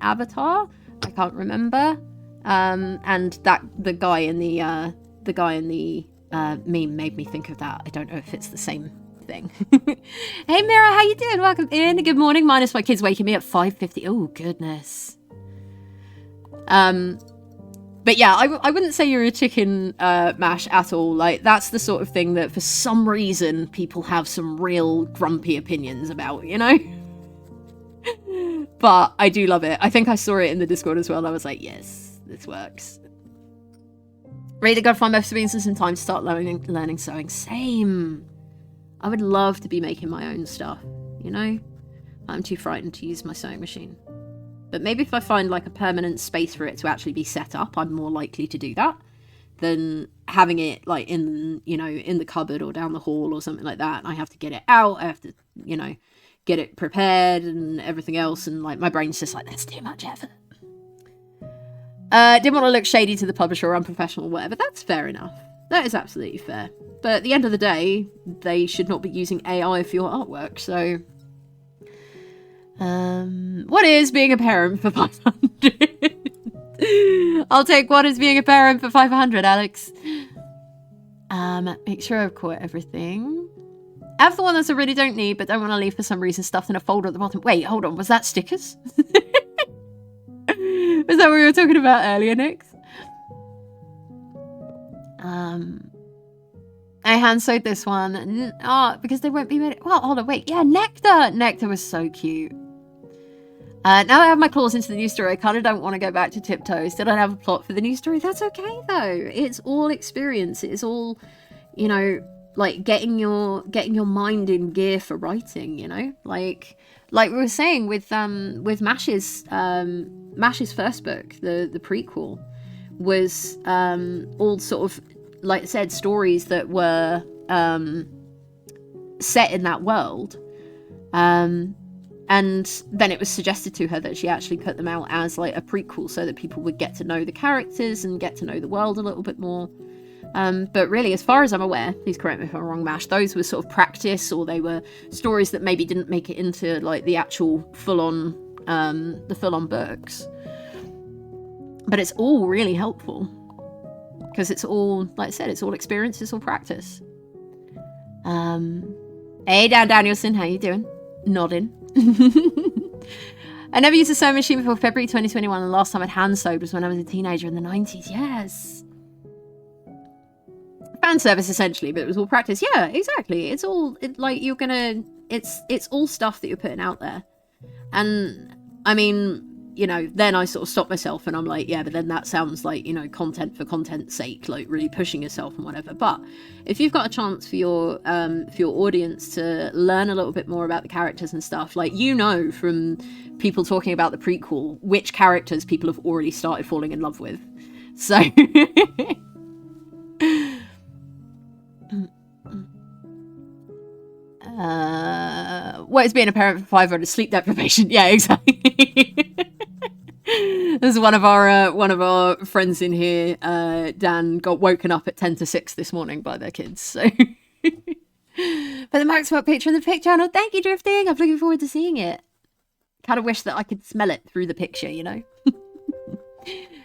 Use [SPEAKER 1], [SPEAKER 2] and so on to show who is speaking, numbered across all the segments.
[SPEAKER 1] avatar. I can't remember. And the guy in the meme made me think of that. I don't know if it's the same thing. Hey Mira, how you doing? Welcome in. Good morning. Minus my kids waking me up 5:50. Oh goodness. But yeah, I wouldn't say you're a chicken mash at all. Like, that's the sort of thing that for some reason people have some real grumpy opinions about, you know? But I do love it. I think I saw it in the Discord as well. I was like, yes, this works. Ready to go find most beans and some time to start learning sewing. Same. I would love to be making my own stuff, you know? I'm too frightened to use my sewing machine. But maybe if I find like a permanent space for it to actually be set up, I'm more likely to do that than having it like in, you know, in the cupboard or down the hall or something like that. And I have to get it out. I have to, you know, get it prepared and everything else. And like my brain's just like, that's too much effort. Didn't want to look shady to the publisher or unprofessional or whatever. That's fair enough. That is absolutely fair. But at the end of the day, they should not be using AI for your artwork. So... what is being a parent for 500? I'll take what is being a parent for 500, Alex. Make sure I've caught everything. I have the one that I really don't need, but don't want to leave for some reason stuffed in a folder at the bottom. Wait, hold on. Was that stickers? Was that what we were talking about earlier, Nix? I hand sewed this one. Because they won't be made. Well, hold on, wait. Yeah, Nectar. Nectar was so cute. Now that I have my claws into the new story, I kind of don't want to go back to Tiptoes. Still don't have a plot for the new story. That's okay, though. It's all experience. It's all, you know, like getting your mind in gear for writing, you know? Like we were saying with Mash's first book, the prequel, was all sort of, like I said, stories that were set in that world. And then it was suggested to her that she actually put them out as like a prequel so that people would get to know the characters and get to know the world a little bit more. But really, as far as I'm aware, please correct me if I'm wrong, Mash, those were sort of practice, or they were stories that maybe didn't make it into like the actual full-on books. But it's all really helpful. Because it's all, like I said, it's all experience, it's all practice. Hey, Dan Danielson, how you doing? Nodding. I never used a sewing machine before February 2021, and the last time I'd hand sewed was when I was a teenager in the 90s. Yes. Fan service, essentially, but it was all practice. Yeah, exactly. It's all, it's all stuff that you're putting out there. And, I mean... you know, then I sort of stop myself and I'm like, yeah, but then that sounds like, you know, content for content's sake, like really pushing yourself and whatever. But if you've got a chance for your audience to learn a little bit more about the characters and stuff, like, you know, from people talking about the prequel, which characters people have already started falling in love with. So... what is being a parent for 500? Sleep deprivation. Yeah, exactly. There's one of our friends in here, Dan, got woken up at 10 to 6 this morning by their kids. So, but the Max Work picture in the pic channel. Thank you, Drifting. I'm looking forward to seeing it. Kind of wish that I could smell it through the picture, you know.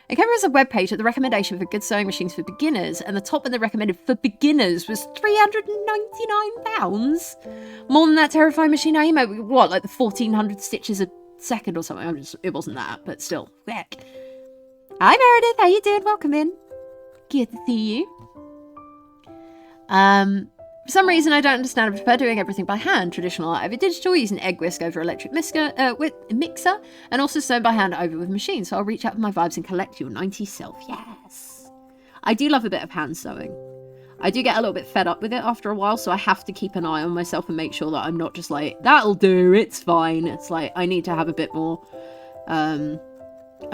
[SPEAKER 1] I came across a webpage at the recommendation for good sewing machines for beginners, and the top one they recommended for beginners was £399. More than that terrifying machine I emailed. What, like the 1400 stitches a second or something? It wasn't that, but still. Heck. Hi Meredith, how you doing? Welcome in. Good to see you. For some reason, I don't understand. I prefer doing everything by hand. Traditional art over digital, using egg whisk over electric mixer, and also sewn by hand over with machine. So I'll reach out with my vibes and collect your 90s self. Yes. I do love a bit of hand sewing. I do get a little bit fed up with it after a while, so I have to keep an eye on myself and make sure that I'm not just like, that'll do, it's fine. It's like, I need to have a bit more, I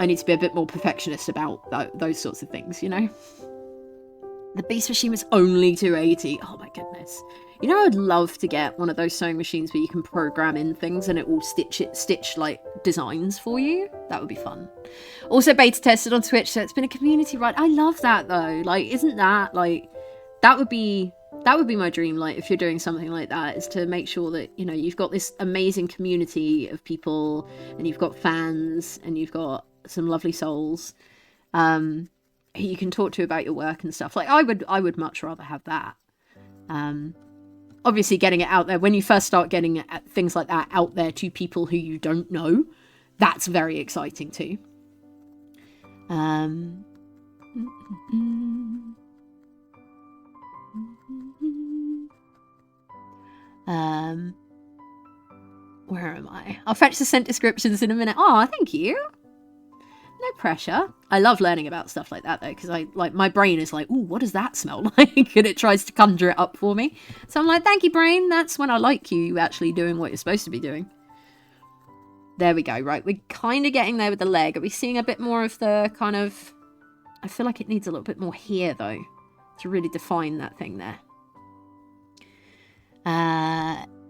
[SPEAKER 1] need to be a bit more perfectionist about those sorts of things, you know? The Beast machine was only $280. Oh my goodness. You know, I'd love to get one of those sewing machines where you can program in things and it will stitch like designs for you. That would be fun. Also beta tested on Twitch, so it's been a community ride. I love that though. Like, isn't that like, that would be That would be my dream, like, if you're doing something like that, is to make sure that, you know, you've got this amazing community of people, and you've got fans, and you've got some lovely souls, who you can talk to about your work and stuff. Like, I would much rather have that. Obviously, getting it out there, when you first start getting things like that out there to people who you don't know, that's very exciting too. Where am I? I'll fetch the scent descriptions in a minute. Oh, thank you. No pressure. I love learning about stuff like that though, because my brain is like, ooh, what does that smell like? And it tries to conjure it up for me. So I'm like, thank you, brain. That's when I like you actually doing what you're supposed to be doing. There we go. Right, we're kind of getting there with the leg. Are we seeing a bit more of the kind of... I feel like it needs a little bit more here though, to really define that thing there.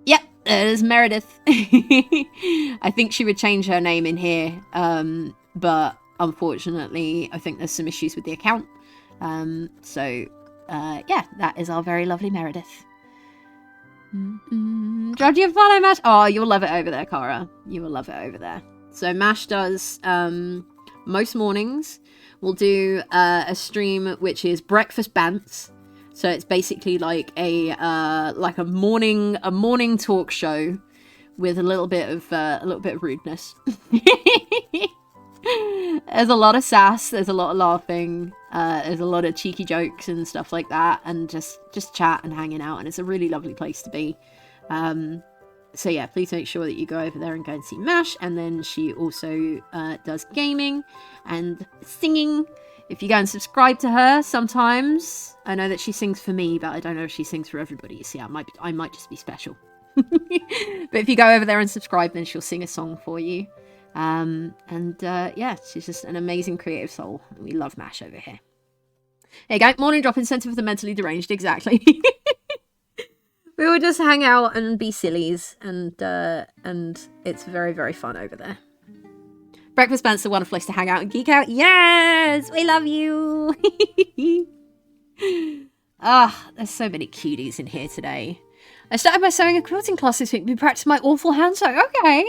[SPEAKER 1] Yep, there's Meredith. I think she would change her name in here, but unfortunately, I think there's some issues with the account. Yeah, that is our very lovely Meredith. George, you follow Mash? Oh, you'll love it over there, Cara. You will love it over there. So Mash does, most mornings, we'll do a stream which is breakfast bants. So it's basically like a morning talk show with a little bit of rudeness. There's a lot of sass, there's a lot of laughing, there's a lot of cheeky jokes and stuff like that, and just chat and hanging out, and it's a really lovely place to be. So yeah, please make sure that you go over there and go and see Mash. And then she also does gaming and singing. If you go and subscribe to her, sometimes I know that she sings for me, but I don't know if she sings for everybody. You see, I might just be special. But if you go over there and subscribe, then she'll sing a song for you. Yeah, she's just an amazing creative soul. We love Mash over here. There you go, morning drop incentive for the mentally deranged, exactly. We will just hang out and be sillies, and it's very, very fun over there. Breakfast Band's a wonderful place to hang out and geek out. Yes, we love you. There's so many cuties in here today. I started my sewing and quilting class this week. We practiced my awful hand sew. Okay.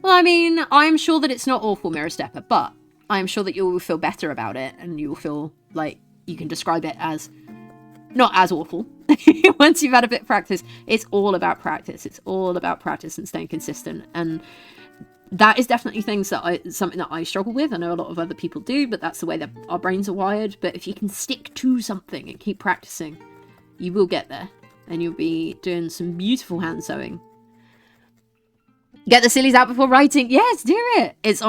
[SPEAKER 1] Well, I mean, I'm sure that it's not awful, Mirror Stepper, but I'm sure that you will feel better about it, and you will feel like you can describe it as not as awful once you've had a bit of practice. It's all about practice. It's all about practice and staying consistent. And that is definitely something that I struggle with. I know a lot of other people do, but that's the way that our brains are wired. But if you can stick to something and keep practicing, you will get there, and you'll be doing some beautiful hand sewing. Get the sillies out before writing. Yes, do it. It's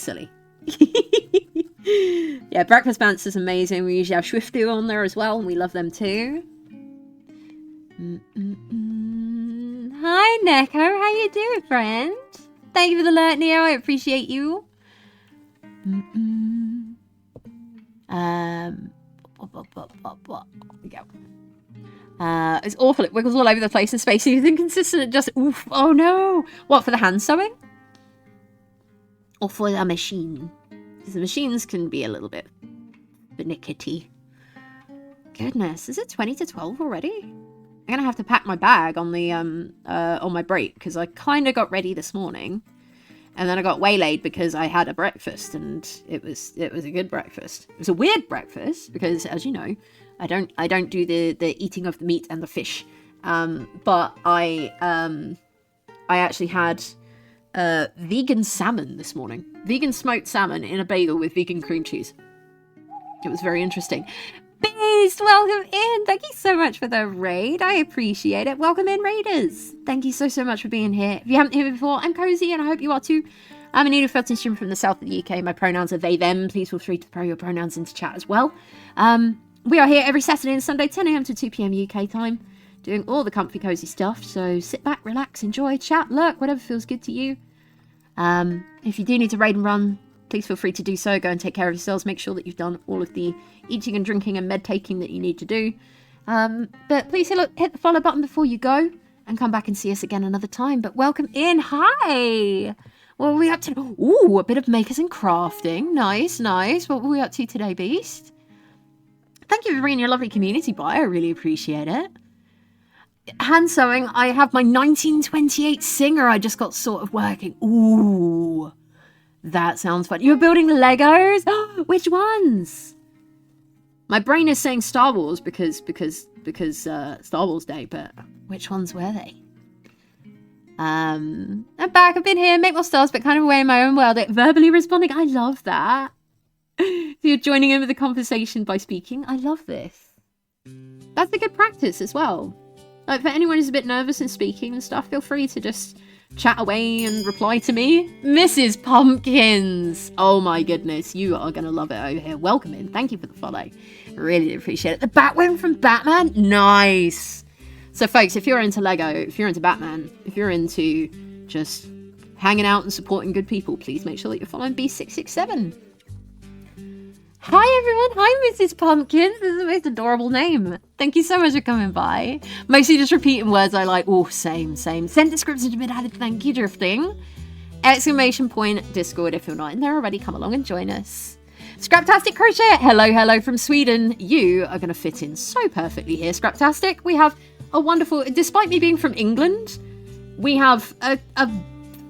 [SPEAKER 1] silly. Yeah, Breakfast Bants is amazing. We usually have Swifty on there as well, and we love them too. Hi, Neko. How you doing, friend? Thank you for the alert, Neo. I appreciate you. There we go. It's awful. It wiggles all over the place and spacing is inconsistent. It just, oof. Oh no. What, for the hand sewing? Or for the machine? Because the machines can be a little bit finicky. Goodness, is it 20 to 12 already? I'm gonna have to pack my bag on the on my break, because I kind of got ready this morning, and then I got waylaid because I had a breakfast, and it was a good breakfast. It was a weird breakfast because, as you know, I don't do the eating of the meat and the fish, but I actually had vegan salmon this morning, vegan smoked salmon in a bagel with vegan cream cheese. It was very interesting. Beast, welcome in. Thank you so much for the raid. I appreciate it. Welcome in, raiders. Thank you so much for being here. If you haven't been here before, I'm Cozy, and I hope you are too. I'm Anita Felton stream from the south of the UK. My pronouns are they, them. Please feel free to throw your pronouns into chat as well. We are here every Saturday and Sunday, 10 AM to 2 PM UK time, doing all the comfy, cozy stuff. So sit back, relax, enjoy, chat, lurk, whatever feels good to you. If you do need to raid and run, please feel free to do so. Go and take care of yourselves. Make sure that you've done all of the eating and drinking and med taking that you need to do. But please hit the follow button before you go, and come back and see us again another time. But welcome in. Hi. What were we up to? Ooh, a bit of makers and crafting. Nice, nice. What were we up to today, Beast? Thank you for reading your lovely community bio. I really appreciate it. Hand sewing, I have my 1928 Singer I just got sort of working. Ooh, that sounds fun. You're building Legos? Which ones? My brain is saying Star Wars because Star Wars Day, but which ones were they? I'm back. I've been here. Make more stars, but kind of away in my own world. Verbally responding. I love that. So you're joining in with the conversation by speaking. I love this. That's a good practice as well. Like, for anyone who's a bit nervous in speaking and stuff, feel free to just chat away and reply to me. Mrs. Pumpkins! Oh my goodness, you are going to love it over here. Welcome in. Thank you for the follow. Really appreciate it. The Batwing from Batman? Nice! So folks, if you're into Lego, if you're into Batman, if you're into just hanging out and supporting good people, please make sure that you're following B667. Hi everyone, hi Mrs. Pumpkins, this is the most adorable name. Thank you so much for coming by. Mostly just repeating words I like, oh same. Send descriptions to be added, thank you Drifting. Exclamation point Discord if you're not in there already, come along and join us. Scraptastic Crochet, hello from Sweden. You are going to fit in so perfectly here, Scraptastic. We have a wonderful, despite me being from England, we have a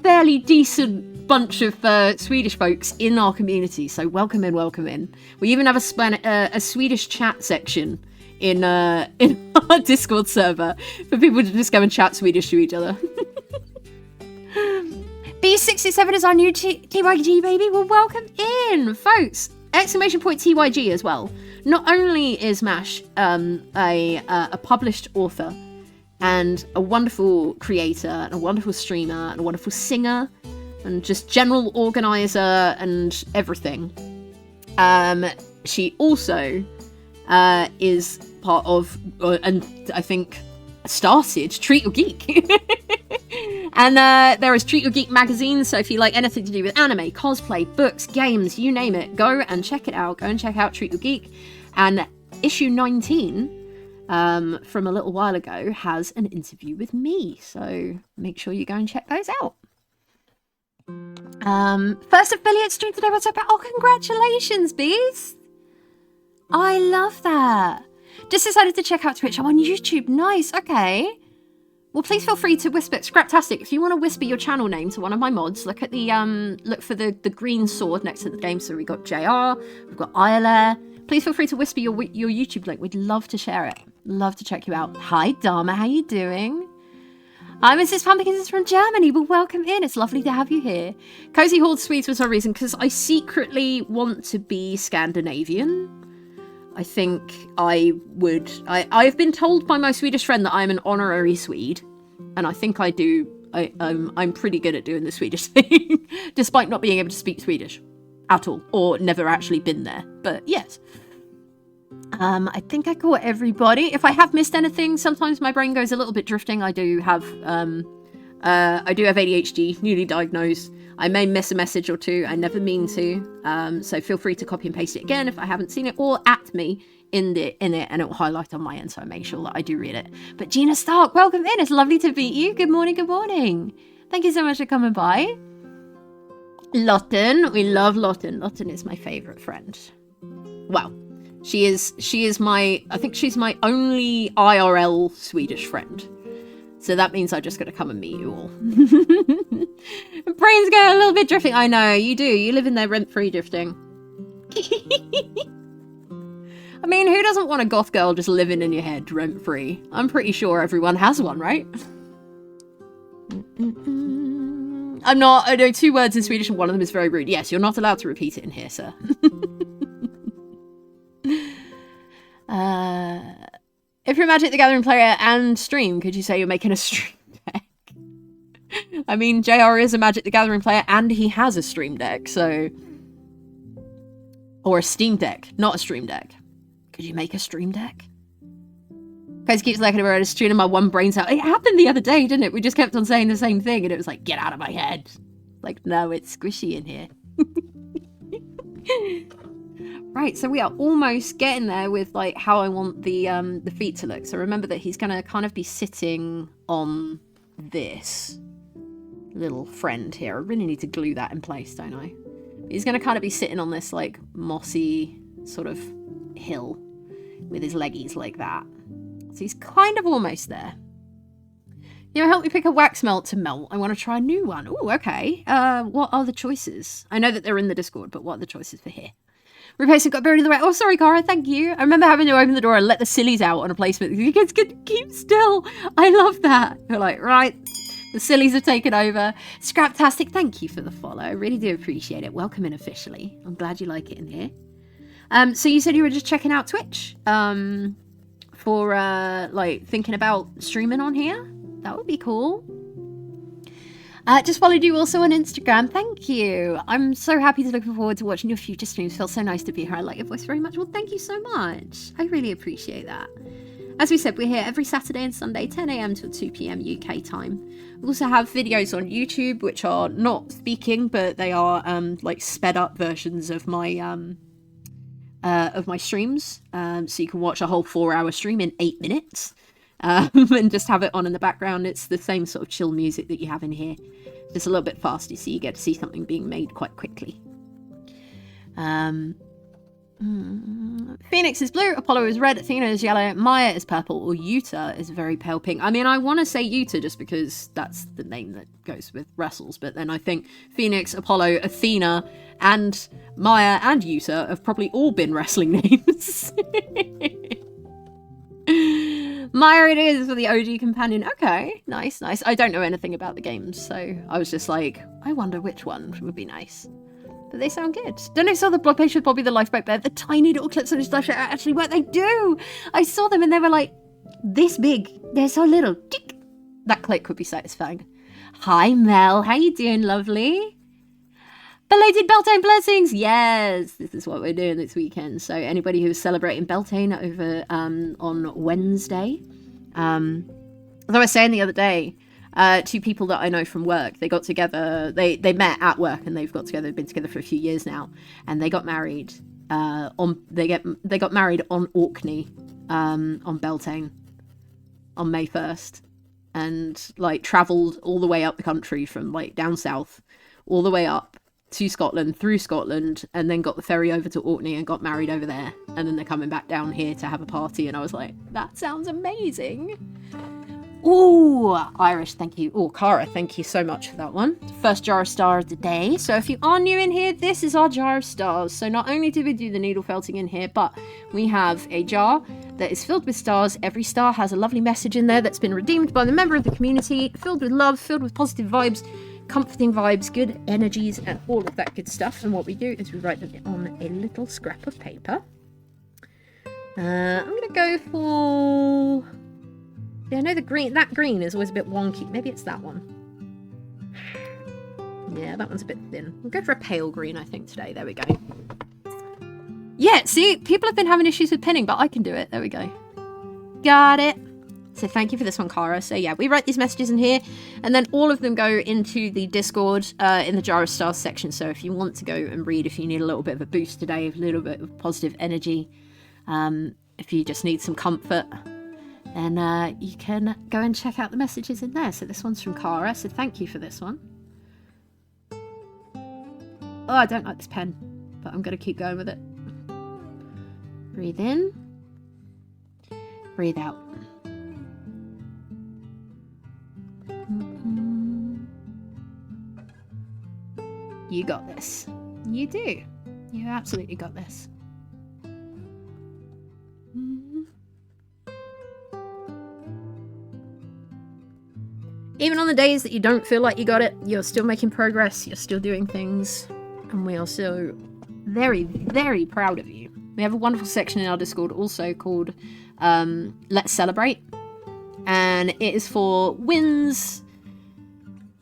[SPEAKER 1] fairly decent bunch of Swedish folks in our community, so welcome in. We even have a Swedish chat section in our Discord server for people to just go and chat Swedish to each other. B67 is our new TYG baby. Well, welcome in, folks. Exclamation point TYG as well. Not only is Mash a published author and a wonderful creator and a wonderful streamer and a wonderful singer and just general organizer and everything. She also is part of, and I think started Treat Your Geek. And there is Treat Your Geek magazine, so if you like anything to do with anime, cosplay, books, games, you name it, go and check it out. Go and check out Treat Your Geek. And issue 19 from a little while ago has an interview with me, so make sure you go and check those out. First affiliate stream today, what's up? Oh, congratulations, Beast! I love that. Just decided to check out Twitch. I'm on YouTube. Nice, okay. Well, please feel free to whisper. Scraptastic, if you want to whisper your channel name to one of my mods, look at the look for the green sword next to the game. So we got JR, we've got Isla. Please feel free to whisper your YouTube link. We'd love to share it. Love to check you out. Hi, Dharma, how you doing? Hi, Mrs. Pumpkins is from Germany. Well, welcome in. It's lovely to have you here. Cozy Horde Swedes for some reason, because I secretly want to be Scandinavian. I think I would. I've been told by my Swedish friend that I'm an honorary Swede, and I think I do. I'm pretty good at doing the Swedish thing, despite not being able to speak Swedish at all, or never actually been there. But yes. I think I caught everybody. If I have missed anything, sometimes my brain goes a little bit drifting. I do have ADHD, newly diagnosed. I may miss a message or two. I never mean to. So feel free to copy and paste it again if I haven't seen it, or at me in it, and it will highlight on my end, so I make sure that I do read it. But Gina Stark, welcome in. It's lovely to meet you. Good morning, good morning. Thank you so much for coming by. Lotten, we love Lotten. Lotten is my favourite friend. Well, she is my, I think she's my only IRL Swedish friend. So that means I just got to come and meet you all. Brains go a little bit drifting. I know, you do. You live in there rent-free drifting. I mean, who doesn't want a goth girl just living in your head rent-free? I'm pretty sure everyone has one, right? I'm not, I know 2 words in Swedish and one of them is very rude. Yes, you're not allowed to repeat it in here, sir. If you're Magic the Gathering player and stream, could you say you're making a stream deck? I mean, JR is a Magic the Gathering player and he has a stream deck, so... Or a Steam Deck, not a stream deck. Could you make a stream deck? Guys keeps looking around a stream and my one brain's out. It happened the other day, didn't it? We just kept on saying the same thing and it was like, get out of my head. Like, no, it's squishy in here. Right, so we are almost getting there with like how I want the feet to look. So remember that he's gonna kind of be sitting on this little friend here. I really need to glue that in place, don't I? He's gonna kind of be sitting on this like mossy sort of hill. with his leggies like that. So he's kind of almost there. You know, help me pick a wax melt to melt. I want to try a new one. Oh, okay. What are the choices? I know that they're in the Discord, but what are the choices for here? Replacement got buried in the way. Oh, sorry, Cara. Thank you. I remember having to open the door and let the sillies out on a placement. You guys could keep still. I love that. You're like, right. The sillies have taken over. Scraptastic, thank you for the follow. I really do appreciate it. Welcome in officially. I'm glad you like it in here. So you said you were just checking out Twitch for like thinking about streaming on here. That would be cool. Just followed you also on Instagram. Thank you. I'm so happy to looking forward to watching your future streams. Feels so nice to be here. I like your voice very much. Well, thank you so much. I really appreciate that. As we said, we're here every Saturday and Sunday, 10 AM till 2 PM UK time. We also have videos on YouTube, which are not speaking, but they are like sped up versions of my streams. So you can watch a whole 4-hour stream in 8 minutes. And just have it on in the background. It's the same sort of chill music that you have in here, just a little bit faster, so you get to see something being made quite quickly. Phoenix is blue, Apollo is red, Athena is yellow, Maya is purple, or Yuta is very pale pink. I mean, I want to say Yuta just because that's the name that goes with wrestles, but then I think Phoenix, Apollo, Athena, and Maya and Yuta have probably all been wrestling names. Maya it is for the OG companion. Okay, nice. I don't know anything about the games, so I was just like, I wonder which one would be nice. But they sound good. Don't know if you saw the blog page with Bobby the Lifeboat Bear? The tiny little clips on his life show actually work. They do! I saw them and they were like, this big. They're so little. Tick. That click would be satisfying. Hi Mel, how you doing, lovely? Belated Beltane blessings! Yes! This is what we're doing this weekend. So anybody who's celebrating Beltane over on Wednesday. As I was saying the other day, 2 people that I know from work, they got together, they met at work and they've got together, been together for a few years now, and they got married they got married on Orkney on Beltane on May 1st, and like travelled all the way up the country from like down south all the way up to Scotland, through Scotland, and then got the ferry over to Orkney and got married over there, and then they're coming back down here to have a party, and I was like, that sounds amazing. Ooh, Irish, thank you. Oh, Cara, thank you so much for that one. First jar of stars of the day. So if you are new in here, this is our jar of stars. So not only do we do the needle felting in here, but we have a jar that is filled with stars. Every star has a lovely message in there that's been redeemed by the member of the community, filled with love, filled with positive vibes, comforting vibes, good energies, and all of that good stuff. And what we do is we write them on a little scrap of paper. I'm going to go for... Yeah, I know the green, that green is always a bit wonky. Maybe it's that one. Yeah, that one's a bit thin. We'll go for a pale green, I think, today. There we go. Yeah, see, people have been having issues with pinning, but I can do it. There we go. Got it. So thank you for this one, Cara. So yeah, we write these messages in here, and then all of them go into the Discord in the Jar of Stars section. So if you want to go and read, if you need a little bit of a boost today, a little bit of positive energy, if you just need some comfort, then you can go and check out the messages in there. So this one's from Cara, so thank you for this one. Oh, I don't like this pen, but I'm going to keep going with it. Breathe in. Breathe out. You got this. You do. You absolutely got this. Even on the days that you don't feel like you got it, you're still making progress, you're still doing things, and we are so very, very proud of you. We have a wonderful section in our Discord also called Let's Celebrate, and it is for wins,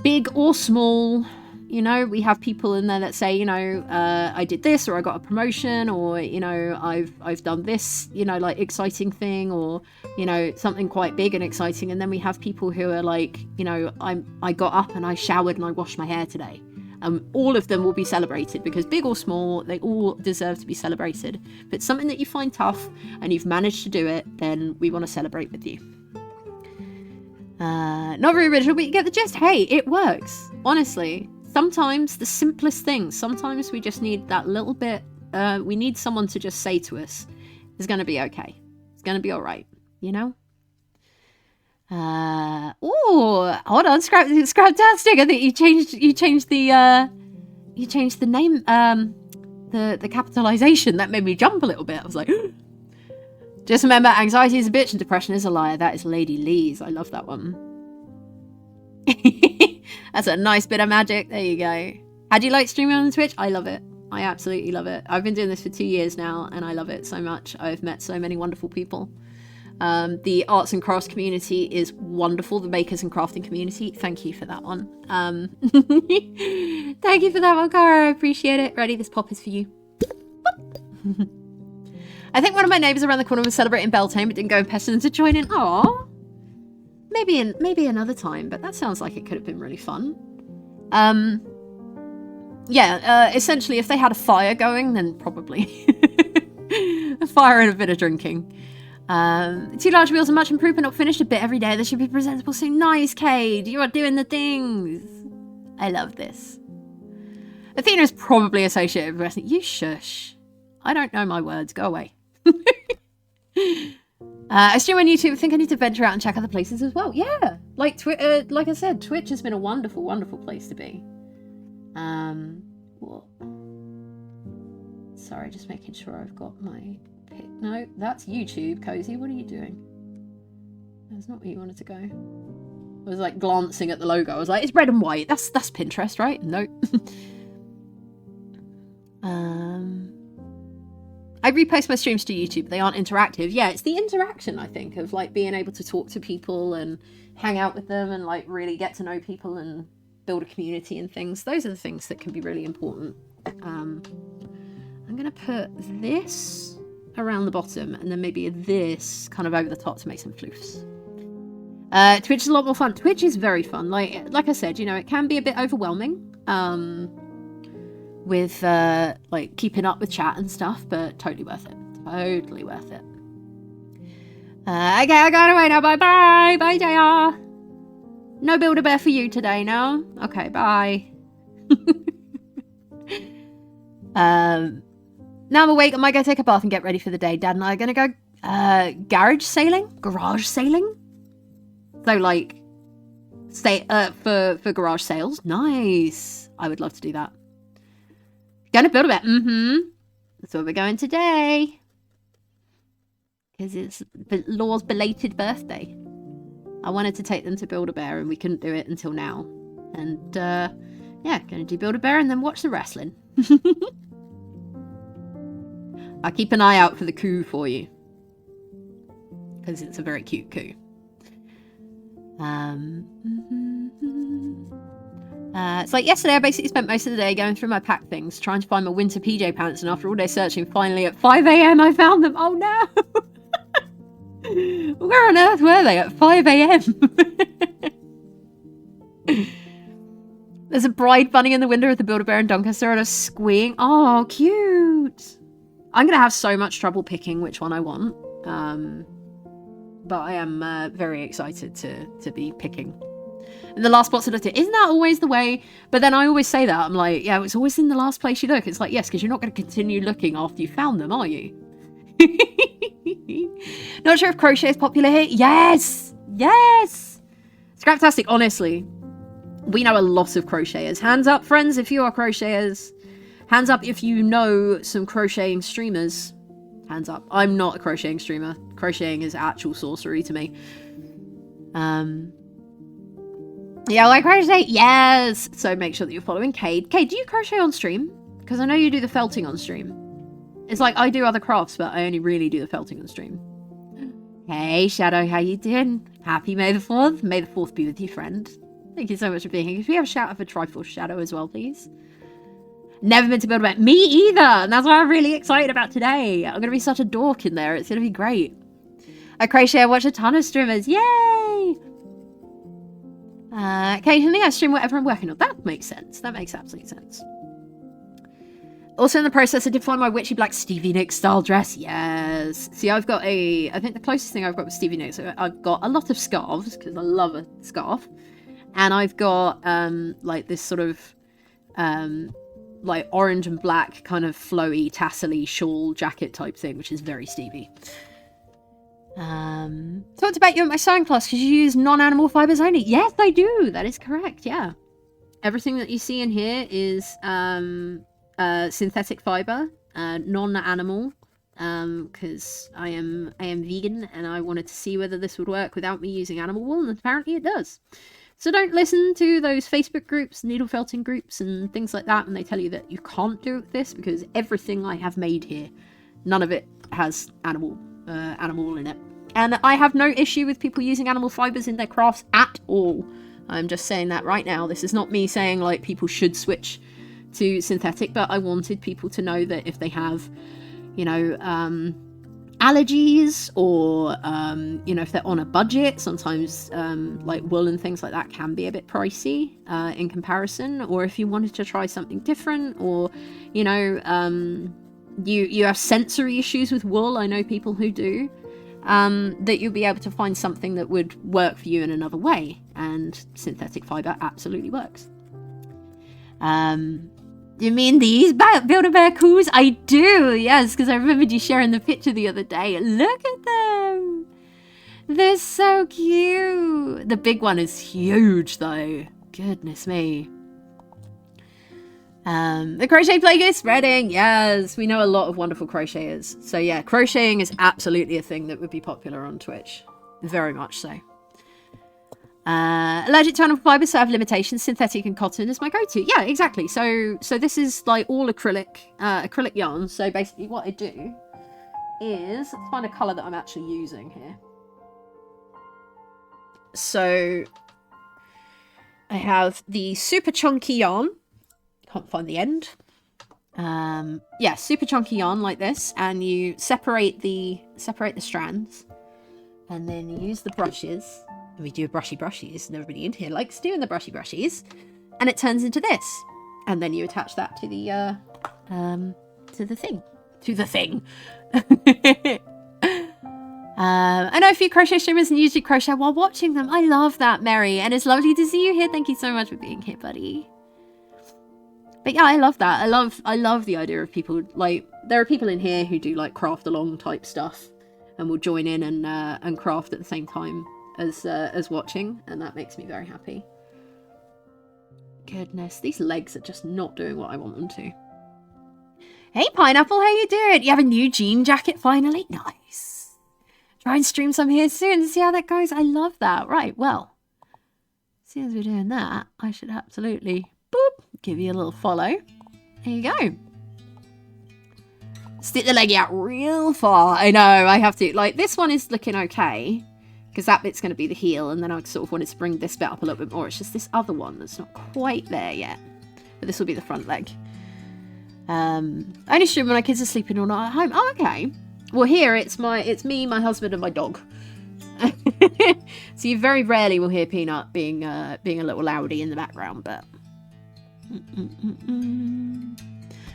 [SPEAKER 1] big or small. You know, we have people in there that say, you know, I did this, or I got a promotion, or, you know, I've done this, you know, like exciting thing, or, you know, something quite big and exciting. And then we have people who are like, you know, I got up and I showered and I washed my hair today. All of them will be celebrated, because big or small, they all deserve to be celebrated. If it's something that you find tough and you've managed to do it, then we want to celebrate with you. Not very original, but you get the gist. Hey, it works. Honestly. Sometimes the simplest things, sometimes we just need that little bit, we need someone to just say to us, it's going to be okay. It's gonna be all right, you know? Oh, hold on, Scraptastic. I think you changed the name, the capitalization. That made me jump a little bit. I was like, just remember, anxiety is a bitch and depression is a liar. That is Lady Lee's. I love that one. That's a nice bit of magic. There you go. How do you like streaming on Twitch? I love it. I absolutely love it. I've been doing this for 2 years now, and I love it so much. I've met so many wonderful people. The arts and crafts community is wonderful. The makers and crafting community. Thank you for that one. Thank you for that one, Cara. I appreciate it. Ready? This pop is for you. I think one of my neighbours around the corner was celebrating Beltane, but didn't go and pester them to join in. Aww. Maybe another time, but that sounds like it could have been really fun. Yeah, essentially, if they had a fire going, then probably. A fire and a bit of drinking. 2 large wheels are much improved but not finished. A bit every day. They should be presentable soon. Nice, Cade. You are doing the things. I love this. Athena is probably associated with wrestling. You shush. I don't know my words. Go away. I stream on YouTube. I think I need to venture out and check other places as well. Yeah. Like I said, Twitch has been a wonderful, wonderful place to be. What? Sorry, just making sure I've got my pick. No, that's YouTube, Cozy. What are you doing? That's not where you wanted to go. I was like glancing at the logo. I was like, it's red and white. That's Pinterest, right? Nope. I repost my streams to YouTube. They aren't interactive. Yeah, it's the interaction, I think, of like being able to talk to people and hang out with them and like really get to know people and build a community and things. Those are the things that can be really important. I'm gonna put this around the bottom and then maybe this kind of over the top to make some floofs. Twitch is a lot more fun. Twitch is very fun. Like I said, you know, it can be a bit overwhelming with like keeping up with chat and stuff, but totally worth it. Totally worth it. Okay, I gotta away now. Bye bye. Bye, JR. No Build-A-Bear for you today, no? Okay, bye. Now I'm awake. I might go take a bath and get ready for the day. Dad and I are going to go garage sailing? So, like, stay for garage sales. Nice. I would love to do that. Going to Build-A-Bear. That's where we're going today. Because it's Law's belated birthday. I wanted to take them to Build-A-Bear and we couldn't do it until now. And, yeah, going to do Build-A-Bear and then watch the wrestling. I'll keep an eye out for the coup for you. Because it's a very cute coup. It's like yesterday I basically spent most of the day going through my pack things, trying to find my winter PJ pants, and after all day searching, finally at 5 AM I found them. Oh no! Where on earth were they at 5 AM? There's a bride bunny in the window of the Build-A-Bear in Doncaster and a squeeing. Oh, cute! I'm going to have so much trouble picking which one I want. But I am very excited to be picking. And the last spot to look at, isn't that always the way? But then I always say that. I'm like, yeah, it's always in the last place you look. It's like, yes, because you're not going to continue looking after you found them, are you? Not sure if crochet is popular here. Yes! Yes! Scraptastic, honestly. We know a lot of crocheters. Hands up, friends, if you are crocheters. Hands up if you know some crocheting streamers. Hands up. I'm not a crocheting streamer. Crocheting is actual sorcery to me. Yeah, like crochet? Yes! So make sure that you're following Cade. Cade, do you crochet on stream? Because I know you do the felting on stream. It's like I do other crafts, but I only really do the felting on stream. Hey, Shadow, how you doing? Happy May the 4th? May the 4th be with you, friend. Thank you so much for being here. Could we have a shout out for Triforce Shadow as well, please? Never been to Build-A-Bear. Me either! And that's what I'm really excited about today. I'm going to be such a dork in there. It's going to be great. I crochet, I watch a ton of streamers. Yay! Occasionally I stream whatever I'm working on. That makes sense. That makes absolute sense. Also in the process, I did find my witchy black Stevie Nicks style dress. Yes. See, I've got I think the closest thing I've got with Stevie Nicks, I've got a lot of scarves, because I love a scarf. And I've got, like, this sort of, like, orange and black kind of flowy, tassel-y shawl jacket type thing, which is very Stevie. Talked about you at my sewing class because you use non-animal fibers only. Yes, I do. That is correct. Yeah. Everything that you see in here is synthetic fiber, non-animal, because I am vegan and I wanted to see whether this would work without me using animal wool, and apparently it does. So don't listen to those Facebook groups, needle felting groups and things like that when they tell you that you can't do this, because everything I have made here, none of it has animal wool in it. And I have no issue with people using animal fibers in their crafts at all. I'm just saying that right now. This is not me saying like people should switch to synthetic, but I wanted people to know that if they have, you know, allergies or, you know, if they're on a budget, sometimes like wool and things like that can be a bit pricey in comparison. Or if you wanted to try something different, or, you know, you have sensory issues with wool. I know people who do. That you'll be able to find something that would work for you in another way, and synthetic fiber absolutely works. You mean these Build-A-Bear coos? I do, yes, because I remembered you sharing the picture the other day. Look at them! They're so cute! The big one is huge, though. Goodness me. The crochet plague is spreading. Yes, we know a lot of wonderful crocheters. So yeah, crocheting is absolutely a thing that would be popular on Twitch. Very much so. Allergic to animal fibers, so I have limitations. Synthetic and cotton is my go-to. Yeah, exactly. So this is like all acrylic yarn. So basically what I do is, let's find a colour that I'm actually using here. So I have the super chunky yarn. Can't find the end. Yeah, super chunky yarn like this, and you separate the strands, and then you use the brushes. And we do brushies, and everybody in here likes doing the brushies, and it turns into this. And then you attach that to the thing. I know a few crochet streamers and usually crochet while watching them. I love that, Mary, and it's lovely to see you here. Thank you so much for being here, buddy. But yeah, I love that. I love the idea of people, like, there are people in here who do like craft along type stuff and will join in and craft at the same time as watching, and that makes me very happy. Goodness, these legs are just not doing what I want them to. Hey Pineapple, how you doing? You have a new jean jacket finally? Nice. Try and stream some here soon and see how that goes. I love that. Right, well, as soon as we're doing that, I should absolutely boop, give you a little follow. There you go. Stick the leg out real far. I know, I have to. Like, this one is looking okay, because that bit's going to be the heel, and then I sort of wanted to bring this bit up a little bit more. It's just this other one that's not quite there yet. But this will be the front leg. I only stream when my kids are sleeping or not at home. Oh, okay. Well, here it's me, my husband, and my dog. So you very rarely will hear Peanut being a little loudy in the background, but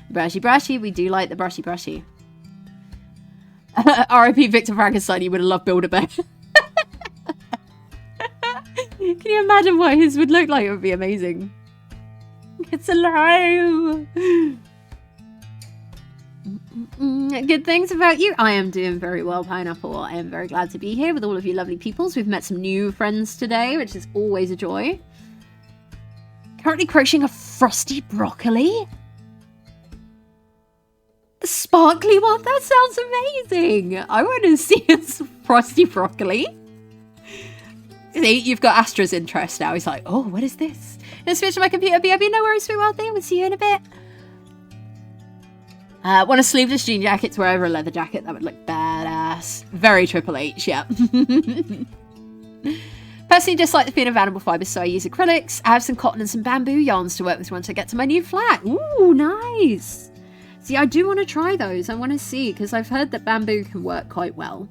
[SPEAKER 1] brushy, we do like the brushy. R.I.P. Victor Frankenstein, he would have loved Build-A-Bear. Can you imagine what his would look like? It would be amazing. It's alive. Good things about you. I am doing very well, Pineapple. I am very glad to be here with all of you lovely peoples. We've met some new friends today, which is always a joy. Currently crocheting a frosty broccoli. The sparkly one? That sounds amazing. I want to see a frosty broccoli. See, you've got Astra's interest now. He's like, oh, what is this? Let's switch to my computer. BRB, no worries, sweet world. We'll see you in a bit. Want a sleeveless jean jacket to wear over a leather jacket. That would look badass. Very Triple H, yeah. Personally, just like the feeling of animal fibers, so I use acrylics. I have some cotton and some bamboo yarns to work with once I get to my new flat. Ooh, nice. See, I do want to try those. I want to see, because I've heard that bamboo can work quite well.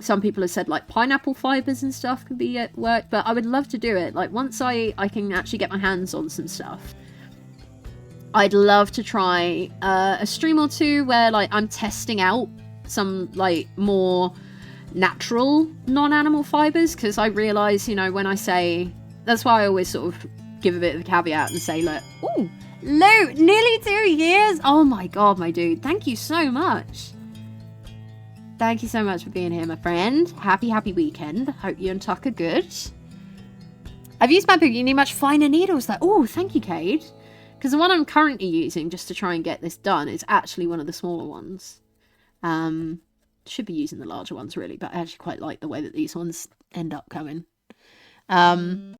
[SPEAKER 1] Some people have said, like, pineapple fibers and stuff can be at work, but I would love to do it. Like, once I can actually get my hands on some stuff, I'd love to try a stream or two where, like, I'm testing out some, like, more natural non-animal fibers, because I realise, you know, when I say, that's why I always sort of give a bit of a caveat and say, look, ooh, Lou, nearly 2 years. Oh my god, my dude, thank you so much. Thank you so much for being here, my friend. Happy weekend. Hope you and Tuck are good. I've used my book. You need much finer needles. Oh, thank you, Cade. Because the one I'm currently using just to try and get this done is actually one of the smaller ones. Should be using the larger ones really, but I actually quite like the way that these ones end up going.